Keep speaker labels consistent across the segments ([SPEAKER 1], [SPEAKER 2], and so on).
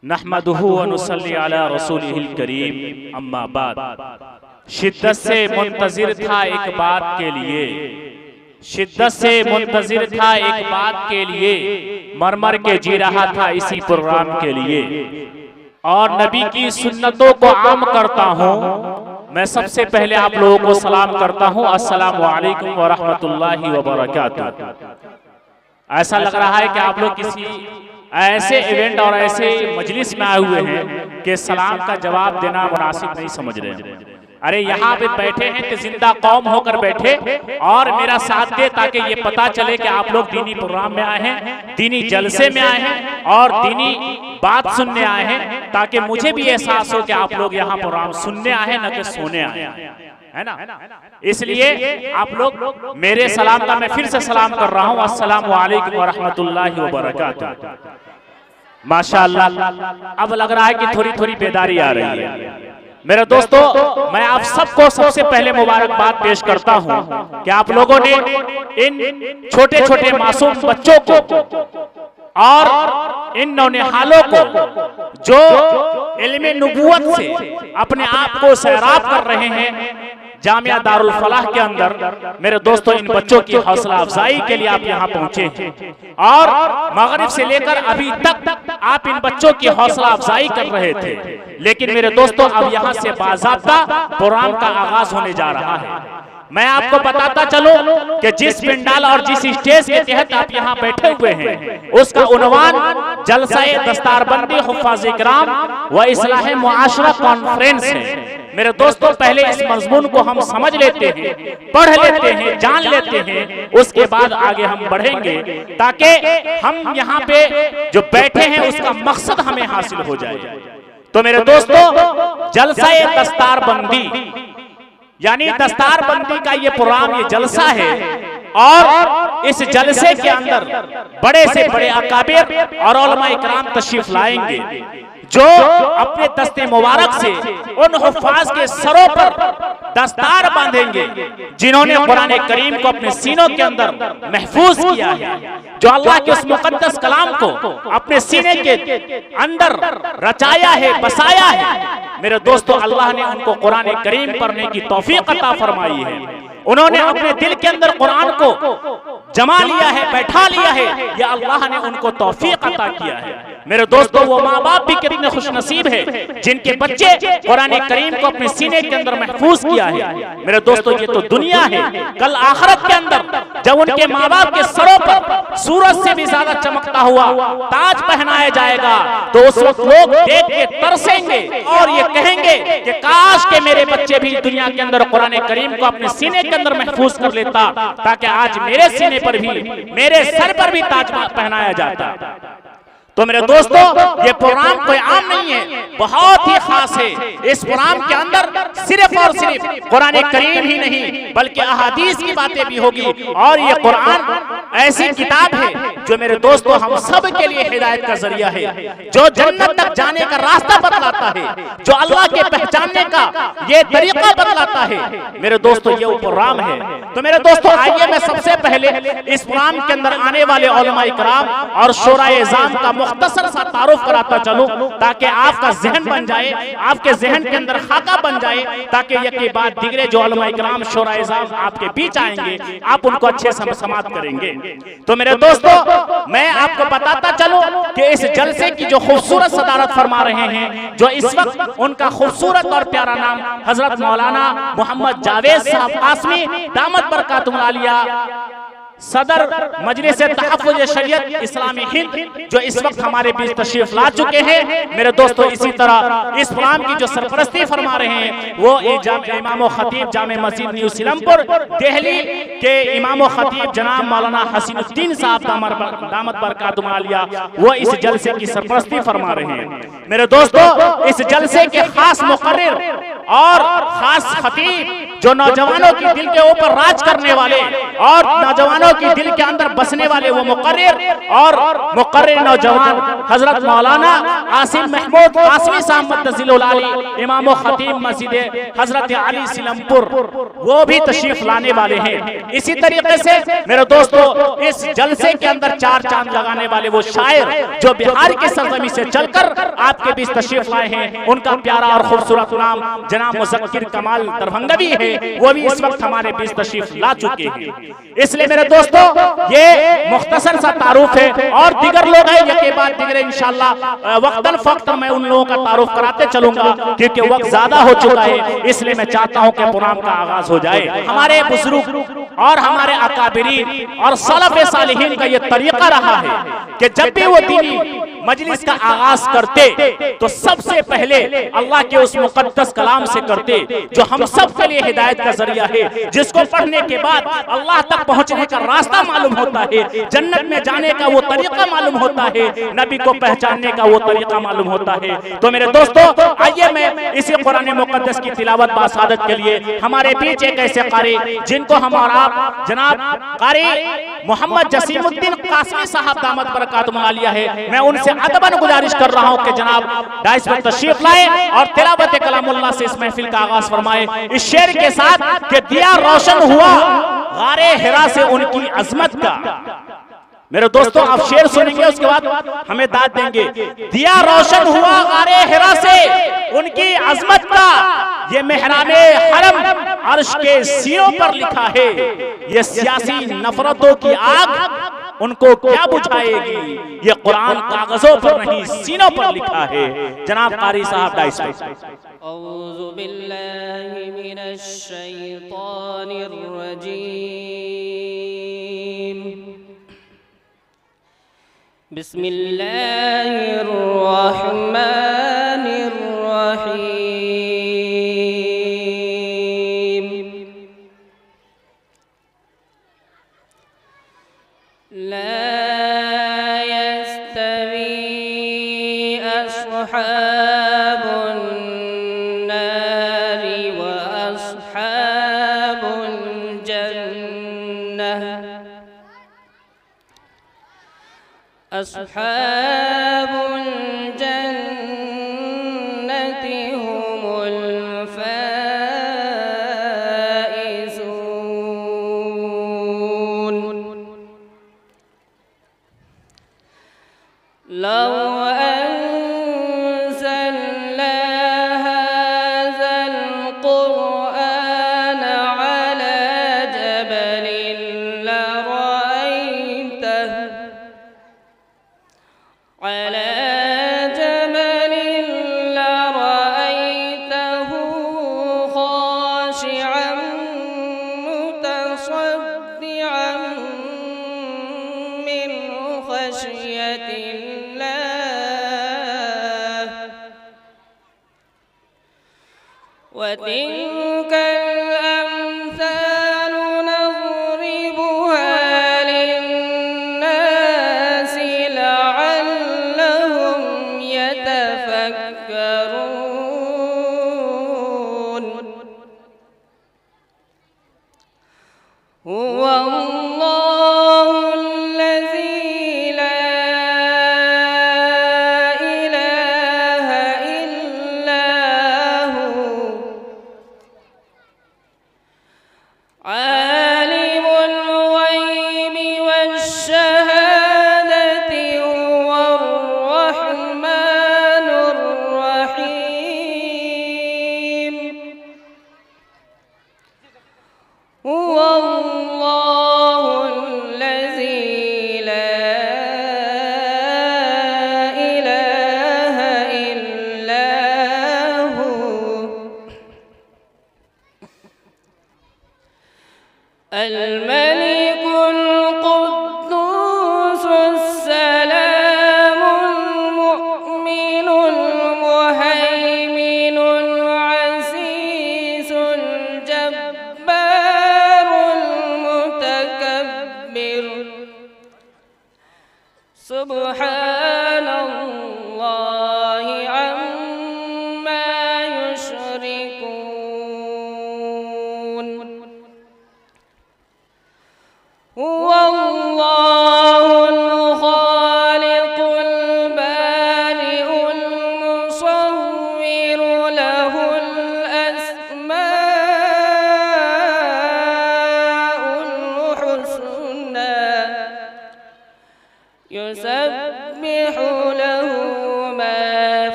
[SPEAKER 1] नहमदुहु व नुसल्ली अला रसूलिहिल करीम, अम्मा बाद। शिद्दत से मुंतजिर था एक बात के लिए, शिद्दत से मुंतजिर था एक बात के लिए, मर के जी रहा था इसी प्रोग्राम के लिए। और नबी की सुन्नतों को आम करता हूँ। मैं सबसे पहले आप लोगों को सलाम करता हूँ, अस्सलामु अलैकुम व रहमतुल्लाहि व बरकातुहू। ऐसा लग रहा है कि आप लोग किसी ऐसे इवेंट और ऐसे मजलिस में आए हुए हैं कि सलाम का जवाब देना मुनासिब नहीं समझ रहे हैं। अरे यहाँ पे बैठे हैं कि जिंदा कौम होकर बैठे और मेरा साथ दे, ताकि ये पता चले कि आप लोग दीनी प्रोग्राम में आए हैं, दीनी जलसे में आए हैं और दीनी बात सुनने आए हैं, ताकि मुझे भी एहसास हो कि आप लोग यहाँ प्रोग्राम सुनने आए हैं, न कि सोने आए हैं, है ना। इसलिए आप लोग मेरे सलाम का मैं फिर से सलाम कर रहा हूँ, अस्सलामु अलैकुम व रहमतुल्लाहि व बरकातुहू। माशाअल्लाह, अब लग रहा है कि थोड़ी थोड़ी बेदारी आ रही है। मेरे दोस्तों, मैं आप सबको सबसे पहले मुबारकबाद पेश करता हूं कि आप लोगों ने इन छोटे छोटे मासूम बच्चों को और इन नौनिहालों को जो इल्मे नुबुव्वत से अपने आप को सैराब कर रहे हैं जामिया दारुल फलाह के अंदर, मेरे दोस्तों इन बच्चों की हौसला अफजाई के लिए आप यहाँ पहुंचे हैं और मगरिब से लेकर अभी तक आप इन बच्चों की हौसला अफजाई कर रहे थे। लेकिन मेरे दोस्तों, अब यहाँ से बाज़ाब्ता प्रोग्राम का आगाज होने जा रहा है। मैं आपको बताता चलूं कि जिस पिंडाल और जिस स्टेज के तहत आप यहाँ बैठे हुए हैं उसका उन्वान जलसाए दस्तारबंदी हुफ़्फ़ाज़ इकराम व इस्लाह मुआशरा कॉन्फ्रेंस है। मेरे दोस्तों, पहले इस मजमून को हम समझ लेते हैं, पढ़ लेते हैं, जान लेते हैं, उसके बाद आगे हम बढ़ेंगे ताकि हम यहाँ पे जो बैठे हैं उसका मकसद हमें हासिल हो जाए। तो मेरे दोस्तों, जलसाए दस्तारबंदी यानी दस्तारबंदी का ये प्रोग्राम, ये जलसा है और इस जलसे के अंदर बड़े से बड़े अकाबिर और उलमा इकराम तशरीफ लाएंगे जो अपने दस्ते मुबारक से उन हुफ़्फ़ाज़ के सरों पर दस्तार बांधेंगे जिन्होंने कुरान करीम को अपने सीनों के अंदर महफूज किया है, जो अल्लाह के उस मुक़द्दस कलाम को अपने सीने के अंदर रचाया है, बसाया है। मेरे दोस्तों, अल्लाह ने उनको कुरान करीम पढ़ने की तौफीक अता फरमाई है। उन्होंने अपने दिल के अंदर कुरान को जमा लिया है, बैठा लिया है, या अल्लाह ने उनको तौफीक अता किया है। मेरे दोस्तों, वो माँ बाप भी कितने खुशनसीब है जिनके बच्चे कुरान करीम को अपने सीने के अंदर महफूज किया है। मेरे दोस्तों, ये तो दुनिया है, कल आखिरत के अंदर जब उनके माँ बाप के सरों पर सूरज से भी ज्यादा चमकता हुआ ताज पहनाया जाएगा तो उस वक्त लोग देख के तरसेंगे और ये कहेंगे कि काश के मेरे बच्चे भी दुनिया के अंदर कुरान करीम को अपने सीने के अंदर महफूज कर लेता, ताकि आज मेरे सीने पर भी, मेरे सर पर भी ताज पहनाया जाता। तो मेरे दोस्तों, ये प्रोग्राम कोई आम नहीं है, बहुत ही खास है। इस प्रोग्राम के अंदर सिर्फ और सिर्फ कुरान करीम ही नहीं बल्कि अहादीस की बातें भी होगी। और ये कुरान ऐसी किताब है जो मेरे दोस्तों हम सब के लिए हिदायत का जरिया है, जो जन्नत तक जाने का रास्ता बतलाता है, जो अल्लाह के पहचानने का ये तरीका बतलाता है। मेरे दोस्तों, ये वो प्रोग्राम है। तो मेरे दोस्तों, आइए मैं सबसे पहले इस प्रोग्राम के अंदर आने वाले उलमा इकराम और शोराए इज़ाम का मुख्तसर सा तारुफ कराता चलूं, ताकि आपका जहन बन जाए, आपके जहन के अंदर खाका बन जाए, ताकि यके बाद दिगरे जो उलमा इकराम शोराए इज़ाम आपके बीच आएंगे आप उनको अच्छे से समाअत करेंगे। तो मेरे दोस्तों, मैं आपको बताता चलूं कि इस जलसे की जो खूबसूरत सदारत फरमा रहे हैं, जो इस वक्त उनका खूबसूरत और प्यारा नाम हजरत मौलाना मोहम्मद जावेद साहब कासमी दामत बरकातुहू आलिया सदर मजलिस तहफ़्फ़ुज़ शरीयत इस्लामी हिंद, जो इस वक्त हमारे बीच तशरीफ ला चुके हैं। मेरे दोस्तों, इसी तरह इस प्रोग्राम की जो सरपरस्ती फरमा रहे हैं वो इमाम व खतीब जामे मस्जिद न्यू सीलमपुर दिल्ली के इमाम व खतीब जनाब मौलाना हसीनुद्दीन साहब दामत बरकातुहू आलिया, वो इस जलसे की सरपरस्ती फरमा रहे हैं। मेरे दोस्तों, इस जलसे के खास मुकर्रिर और खास खतीब जो नौजवानों की दिल के ऊपर राज करने वाले और नौजवानों की दिल के अंदर बसने वाले वो मुकर्रिर और मुकर्रिर नौजवान हजरत मौलाना आसिम महमूद कासमी साहब मुत्तसिल आली इमाम खतीब मस्जिद हजरत अली सिलमपुर, वो भी तशरीफ लाने वाले हैं। इसी तरीके से मेरे दोस्तों इस जलसे के अंदर चार चांद लगाने वाले वो शायर जो बिहार की सरजमी से चलकर आपके बीच तशरीफ लाए हैं, उनका प्यारा और खूबसूरत नाम जनाब मुज़क्किर कमाल दरभंगवी है, वो भी इस वक्त हमारे बीच तशरीफ ला चुके हैं। इसलिए मेरे दोस्तों ये मुख्तसर सा तारुफ है और दीगर लोग हैं ये के बाद दीगर इंशाअल्लाह वक्तन फक्त मैं उन लोगों का तारुफ कराते चलूंगा क्योंकि वक्त ज्यादा हो चुका है। इसलिए मैं चाहता हूं कि प्रोग्राम का आगाज हो जाए। हमारे बुजुर्ग और हमारे अकाबिरीन और सलफ़े सालिहीन का ये तरीका रहा है कि जब भी वो दीनी मजलिस का आगाज करते तो सबसे पहले अल्लाह के उस मुकद्दस कलाम से करते जो हम सब के लिए हिदायत का जरिया है, जिसको पढ़ने के बाद अल्लाह तक पहुंचने का रास्ता मालूम होता है, जन्नत में जाने का वो तरीका मालूम होता है, नबी को पहचानने का वो तरीका मालूम होता है। तो मेरे दोस्तों आइए मैं इसी कुरान मुकद्दस की तिलावत बासादत के लिए हमारे बीच एक ऐसे कारी जिनको हम और आप जनाब कारी मोहम्मद जसीमुद्दीन कासमी साहब दामत बरकातुहुम आलिया है, मैं उनसे अदबन गुजारिश कर रहा हूं कि जनाब डाइस पर तशरीफ लाए और तिलावत कलामुल्लाह से इस महफिल का आगाज फरमाए इस शेर के साथ कि दिया रोशन हुआ गारे हिरा से उनकी अजमत का। मेरे दोस्तों आप शेर सुनेंगे उसके बाद हमें दाद देंगे। दिया रोशन हुआ गारे हिरा से उनकी अजमत का, ये मेहराबे हरम अर्श के सीनों पर लिखा है, ये सियासी नफरतों की आग उनको क्या बुझाएगी, ये कुरान कागजों पर नहीं सीनों पर लिखा है। जनाब कारी साहब डाइस पे।
[SPEAKER 2] औज़ु बिल्लाहि मिनश शैतानिर रजीम, बिस्मिल्लाहिर रहमानिर रहीम। ला यस्तवी अस्हाबुन नारि व अस्हाबुल जन्नह, अस्हाबुल जन्नति हुमुल फाइज़ून। लौ अंज़लना हाज़ल क़ुरआन अला जबलिन लरअयतहु खाशिअन मुतसद्दिअन मिन खशियतिल्लाह, व तिल्कल अम्सालु नज़रिबुहा लिन्नासि लअल्लहुम यतफक्करून। हुवल्लाहुल्लज़ी ला इलाहा इल्ला हु, आलिमुल ग़ैबि वश्शहादति हुवर रहमानुर रहीम। हुवल्लाहुल्लज़ी ला इलाहा इल्ला हु, अल-मलिकुल कुद्दूसुस सलामुल मुअ्मिनुल मुहैमिनुल अज़ीज़ुल जब्बारुल मुतकब्बिर, सुब्हानल्लाहि अम्मा युश्रिकून।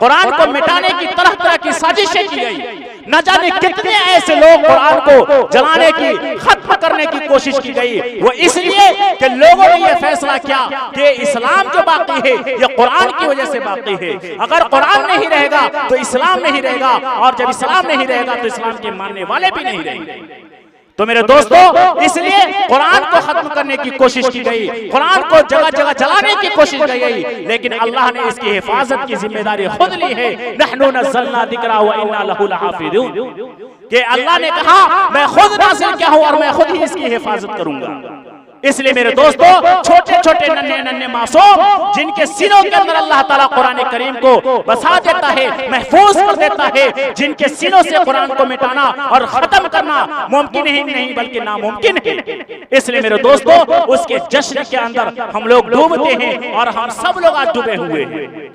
[SPEAKER 1] कुरान को मिटाने की तरह तरह की साजिशें की गई। न जाने कितने ऐसे लोग कुरान को जलाने की, खत्म करने की कोशिश की गई। वो इसलिए कि लोगों ने ये फैसला किया कि इस्लाम जो बाकी है ये कुरान की वजह से बाकी है। अगर कुरान नहीं रहेगा तो इस्लाम नहीं रहेगा, और जब इस्लाम नहीं रहेगा तो इस्लाम के मानने वाले भी नहीं रहेंगे। तो मेरे दोस्तों, इसलिए कुरान को खत्म करने की कोशिश की गई, कुरान को जगह जगह जलाने की कोशिश की गई, लेकिन अल्लाह ने इसकी हिफाजत की जिम्मेदारी खुद ली है। नहनु नज़्ज़लना ज़िक्रा व इन्ना लहु लहाफ़िज़ून, कि अल्लाह ने कहा मैं खुद नाज़िल किया हूं और मैं खुद ही इसकी हिफाजत करूंगा। इसलिए मेरे दोस्तों, छोटे छोटे नन्हे नन्हे मासूम जिनके सीनों के अंदर अल्लाह ताला कुरान करीम को बसा देता है, महफूज कर देता है, जिनके सीनों से कुरान को मिटाना और खत्म करना मुमकिन ही नहीं बल्कि नामुमकिन है। इसलिए मेरे दोस्तों, उसके जश्न के अंदर हम लोग डूबते हैं और हम सब लोग आज डूबे हुए हैं।